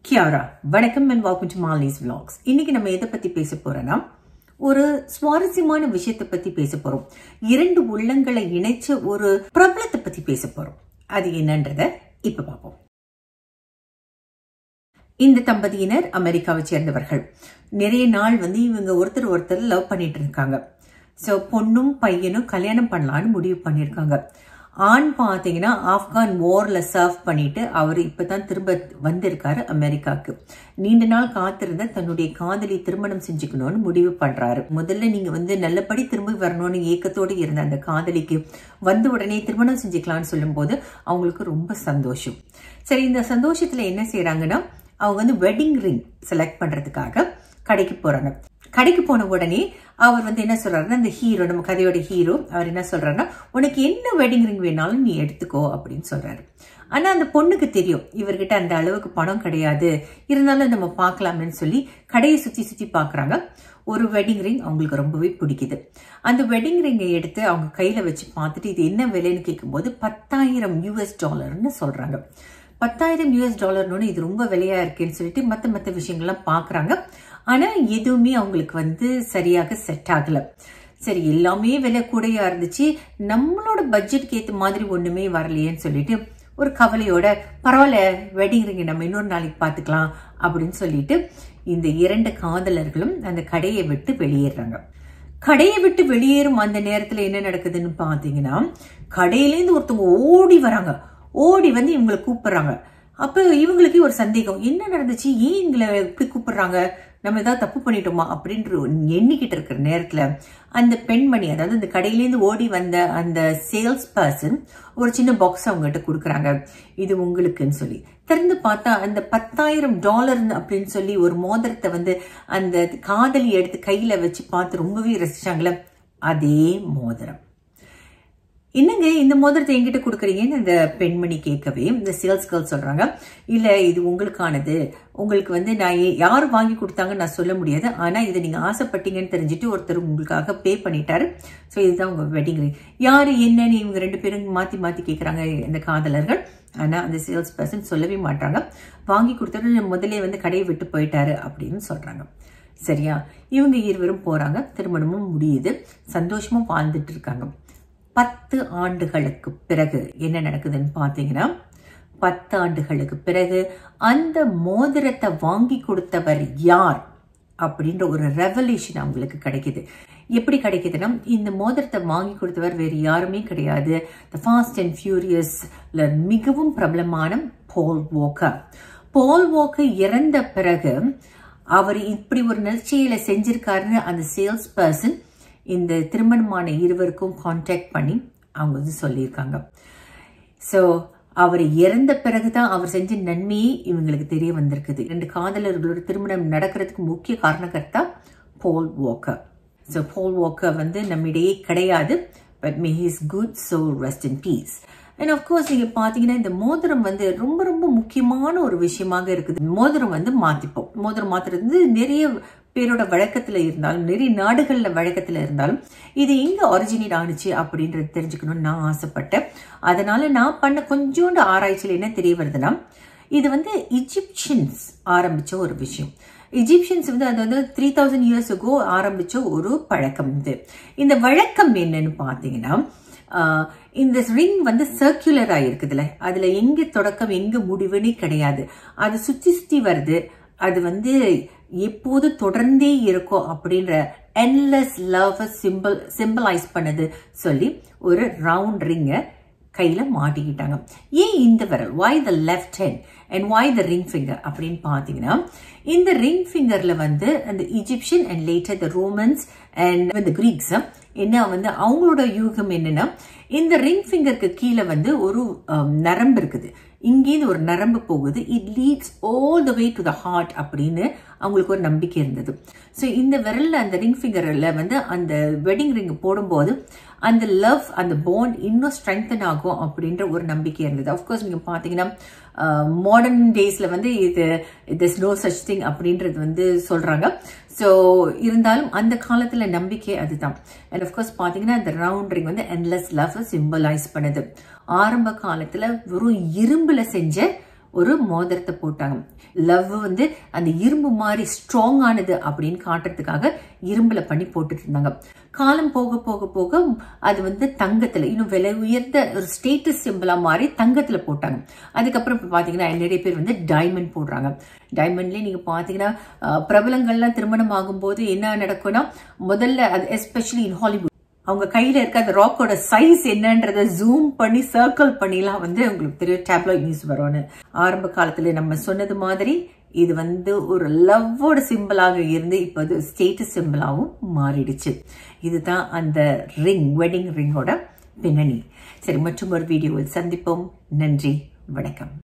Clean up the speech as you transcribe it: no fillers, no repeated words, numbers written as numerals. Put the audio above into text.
கியாரா, வணக்கம் and welcome to Marley's Vlogs. இன்னைக்கு நம்ம எதை பத்தி பேச போறோம்னா ஒரு சுவாரஸ்யமான விஷயத்தை பத்தி பேச போறோம். இரண்டு உள்ளங்களை இணைச்ச ஒரு பிரபலத்தை பத்தி பேச போறோம். அது என்னன்றத இப்ப பார்ப்போம். இந்த தம்பதியினர் அமெரிக்காவை சேர்ந்தவர்கள். நிறைய நாள் இவங்க ஒருத்தர் லவ் பண்ணிட்டு இருக்காங்க. சோ பொண்ணும் பையனும் கல்யாணம் பண்ணலான்னு முடிவு பண்ணிருக்காங்க. ஆண் பாத்தீங்கன்னா ஆப்கான் வார்ல சர்வ் பண்ணிட்டு அவரு இப்பதான் திரும்ப வந்திருக்காரு அமெரிக்காக்கு. நீண்ட நாள் காத்திருந்த தன்னுடைய காதலி திருமணம் செஞ்சுக்கணும்னு முடிவு பண்றாரு. முதல்ல நீங்க நல்லபடி திரும்ப வரணும்னு ஏக்கத்தோடு இருந்த அந்த காதலிக்கு வந்த உடனே திருமணம் செஞ்சுக்கலாம்னு சொல்லும் போது அவங்களுக்கு ரொம்ப சந்தோஷம். சரி, இந்த சந்தோஷத்துல என்ன செய்யறாங்கன்னா அவங்க வெட்டிங் ரிங் செலக்ட் பண்றதுக்காக கடைக்கு போறாங்க. கடைக்கு போன உடனே அவர் என்ன சொல்றாருன்னா, அந்த ஹீரோ, நம்ம கதையோட ஹீரோ, அவர் என்ன சொல்றாருன்னா, உனக்கு என்ன வெட்டிங் ரிங் வேணாலும் நீ எடுத்துக்கோ அப்படின்னு சொல்றாரு. ஆனா அந்த பொண்ணுக்கு தெரியும் இவர்கிட்ட அந்த அளவுக்கு பணம் கிடையாது, இருந்தாலும் நம்ம பார்க்கலாம்னு சொல்லி கடையை சுத்தி பாக்குறாங்க. ஒரு வெட்டிங் ரிங் அவங்களுக்கு ரொம்பவே பிடிக்குது. அந்த வெட்டிங் ரிங்கை எடுத்து அவங்க கையில வச்சு பார்த்துட்டு இது என்ன விலைன்னு கேட்கும்போது $10,000 சொல்றாங்க. $10,000 இது ரொம்ப விலையா இருக்குன்னு சொல்லிட்டு மத்த விஷயங்கள்லாம் பாக்குறாங்க. ஆனா எதுவுமே அவங்களுக்கு சரியாக செட் ஆகல. சரி, எல்லாமே விலை கூடையா இருந்துச்சு, நம்மளோட பட்ஜெட்க்கு ஏத்த மாதிரி ஒண்ணுமே வரலையேன்னு சொல்லிட்டு ஒரு கவலையோட பரவாயில்ல வெட்டிங் ரிங்கை நம்ம இன்னொரு நாளைக்கு பாத்துக்கலாம் அப்படின்னு சொல்லிட்டு இந்த இரண்டு காதலர்களும் அந்த கடையை விட்டு வெளியேறாங்க. கடையை விட்டு வெளியேறும் அந்த நேரத்துல என்ன நடக்குதுன்னு பாத்தீங்கன்னா, கடையிலேருந்து ஒருத்தவங்க ஓடி வராங்க. ஓடி இவங்களை கூப்பிடுறாங்க. அப்ப இவங்களுக்கு ஒரு சந்தேகம், என்ன நடந்துச்சு, ஏன் எங்களை இப்படி கூப்பிடுறாங்க, நம்ம ஏதாவது தப்பு பண்ணிட்டோமா அப்படின்ற எண்ணிக்கிட்டு இருக்கிற நேரத்துல அந்த பெண்மணி, அதாவது அந்த கடையிலேருந்து ஓடி வந்த அந்த சேல்ஸ் பர்சன் ஒரு சின்ன பாக்ஸ் அவங்ககிட்ட கொடுக்குறாங்க. இது உங்களுக்குன்னு சொல்லி திறந்து பார்த்தா அந்த $10,000 அப்படின்னு சொல்லி ஒரு மோதிரத்தை அந்த காதலி எடுத்து கையில வச்சு பார்த்து ரொம்பவே ரசிச்சாங்களே, அதே மோதிரம். என்னங்க இந்த மோதிரத்தை என்கிட்ட கொடுக்குறீங்கன்னு அந்த பெண்மணி கேட்கவே இந்த சேல்ஸ் கேர்ள் சொல்றாங்க, இல்ல இது உங்களுக்கானது, உங்களுக்கு நான் யாரு வாங்கி கொடுத்தாங்கன்னு நான் சொல்ல முடியாது, ஆனா இதை நீங்க ஆசைப்பட்டீங்கன்னு தெரிஞ்சுட்டு ஒருத்தர் உங்களுக்காக பே பண்ணிட்டாரு. ஸோ இதுதான் உங்க வெட்டிங் ரிங். யாரு என்னன்னு இவங்க ரெண்டு பேரும் மாத்தி கேட்கறாங்க இந்த காதலர்கள். ஆனா அந்த சேல்ஸ் பர்சன் சொல்லவே மாட்டாங்க, வாங்கி கொடுத்தது முதலே கடையை விட்டு போயிட்டாரு அப்படின்னு சொல்றாங்க. சரியா, இவங்க இருவரும் போறாங்க, திருமணமும் முடியுது, சந்தோஷமும் வாழ்ந்துட்டு இருக்காங்க. 10 ஆண்டுகளுக்கு பிறகு என்ன நடக்குதுன்னு பாத்தீங்கன்னா, 10 ஆண்டுகளுக்கு பிறகு அந்த மோதிரத்தை வாங்கி கொடுத்தவர் யார் அப்படின்ற ஒரு ரெவல்யூஷன் அவங்களுக்கு கிடைக்குது. எப்படி கிடைக்குதுன்னா, இந்த மோதிரத்தை வாங்கி கொடுத்தவர் வேறு யாருமே கிடையாது, தி ஃபாஸ்ட் அண்ட் ஃபியூரியஸ்ல மிகவும் பிரபலமான பால் வாக்கர். பால் வாக்கர் இறந்த பிறகு அவர் இப்படி ஒரு நிகழ்ச்சியில செஞ்சிருக்காருன்னு அந்த சேல்ஸ் பர்சன் இந்த திருமணமான இருவருக்கும் கான்டாக்ட் பண்ணி அவங்க சொல்லியிருக்காங்க. ஸோ அவர் இறந்த பிறகுதான் அவர் செஞ்ச நன்மையே இவங்களுக்கு தெரிய வந்திருக்குது. ரெண்டு காதலர்களோட திருமணம் நடக்கிறதுக்கு முக்கிய காரணகர்த்தா Paul Walker. So Paul Walker நம்மிடையே கிடையாது. But may his good soul rest in peace. And of course நீங்க பாத்தீங்கன்னா இந்த மோதிரம் ரொம்ப ரொம்ப முக்கியமான ஒரு விஷயமாக இருக்குது. மோதிரம் மாத்திப்போம். மோதிரம் மாத்துறது நிறைய பேரோட வழக்கத்துல இருந்தாலும், நிறைய நாடுகள்ல வழக்கத்துல இருந்தாலும், இது எங்க ஒரிஜினேட் ஆனிச்சு அப்படின்றது தெரிஞ்சுக்கணும்னு நான் ஆசைப்பட்டேன். அதனால நான் பண்ண கொஞ்சோண்டு ஆராய்ச்சியில என்ன தெரிய வருதுன்னா, இது இஜிப்சியன்ஸ் ஆரம்பிச்ச ஒரு விஷயம். இஜிப்சியன்ஸ் அதாவது 3000 years ago ஆரம்பிச்ச ஒரு பழக்கம். இந்த வழக்கம் என்னன்னு பாத்தீங்கன்னா, இந்த ரிங் சர்க்குலரா இருக்குதுல்ல, அதுல எங்க தொடக்கம் எங்க முடிவுன்னு கிடையாது. அது சுத்தி வருது. அது எப்போது தொடர்ந்தே இருக்கும் அப்படின்ற endless love சிம்பிளைஸ் பண்ணது சொல்லி ஒரு ரவுண்ட் ரிங்க கையில மாட்டிக்கிட்டாங்க. ஏன் இந்த விரல், why the left hand and why the ring finger அப்படின்னு பாத்தீங்கன்னா, இந்த ரிங் ஃபிங்கர்ல அந்த Egyptian and later the Romans and the Greeks என்ன அவங்களோட யூகம் என்னன்னா, இந்த ரிங் ஃபிங்கருக்கு கீழே ஒரு நரம்பு இருக்குது. இங்கேருந்து ஒரு நரம்பு போகுது, it leads all the way to the heart அப்படின்னு அவங்களுக்கு ஒரு நம்பிக்கை இருந்தது. ஸோ இந்த விரல்ல அந்த ரிங் ஃபிங்கர்ல அந்த வெட்டிங் ரிங் போடும்போது அந்த லவ், அந்த பாண்ட் இன்னும் ஸ்ட்ரெங்தன் ஆகும் அப்படின்ற ஒரு நம்பிக்கை இருந்தது. அஃப்கோர்ஸ் நீங்க பாத்தீங்கன்னா மாடர்ன் டேஸ்ல இது திஸ் நோ சச் திங் அப்படின்றது சொல்றாங்க. ஸோ இருந்தாலும் அந்த காலத்துல நம்பிக்கை அதுதான். அண்ட் அஃப்கோர்ஸ் பாத்தீங்கன்னா அந்த round ring endless love symbolise பண்ணுது. ஆரம்ப காலத்துல வெறும் இரும்புல செஞ்ச ஒரு மோதிரத்தை போட்டாங்க. லவ் வந்து அந்த இரும்பு மாதிரி ஸ்ட்ராங் ஆனது அப்படின்னு காட்டுறதுக்காக இரும்புல பண்ணி போட்டுட்டு இருந்தாங்க. காலம் போக போக போக அது வந்து தங்கத்துல இன்னும் விலை உயர்ந்த ஒரு ஸ்டேட்டஸ் சிம்பிளா மாறி தங்கத்துல போட்டாங்க. அதுக்கப்புறம் இப்ப பாத்தீங்கன்னா நிறைய பேர் வந்து டைமண்ட் போடுறாங்க. டைமண்ட்லயே நீங்க பாத்தீங்கன்னா பிரபலங்கள்லாம் திருமணம் ஆகும்போது என்ன நடக்கும்னா, முதல்ல அது எஸ்பெஷலி இன் ஹாலிவுட் அவங்க கையில இருக்க அந்த ராக்கோட சைஸ் என்னன்றத ஜூம் பண்ணி சர்க்கிள் பண்ணிலாம் வந்து உங்களுக்கு தெரியும் டேப்லாய்ட் நியூஸ் வரும்னு. ஆரம்ப காலத்துல நம்ம சொன்னது மாதிரி இது வந்து ஒரு லவ்வோட சிம்பிளாக இருந்து இப்ப அது ஸ்டேட்டஸ் சிம்பிளாகவும் மாறிடுச்சு. இதுதான் அந்த ரிங், வெட்டிங் ரிங்கோட பின்னணி. சரி, மற்றும் ஒரு வீடியோவில் சந்திப்போம். நன்றி, வணக்கம்.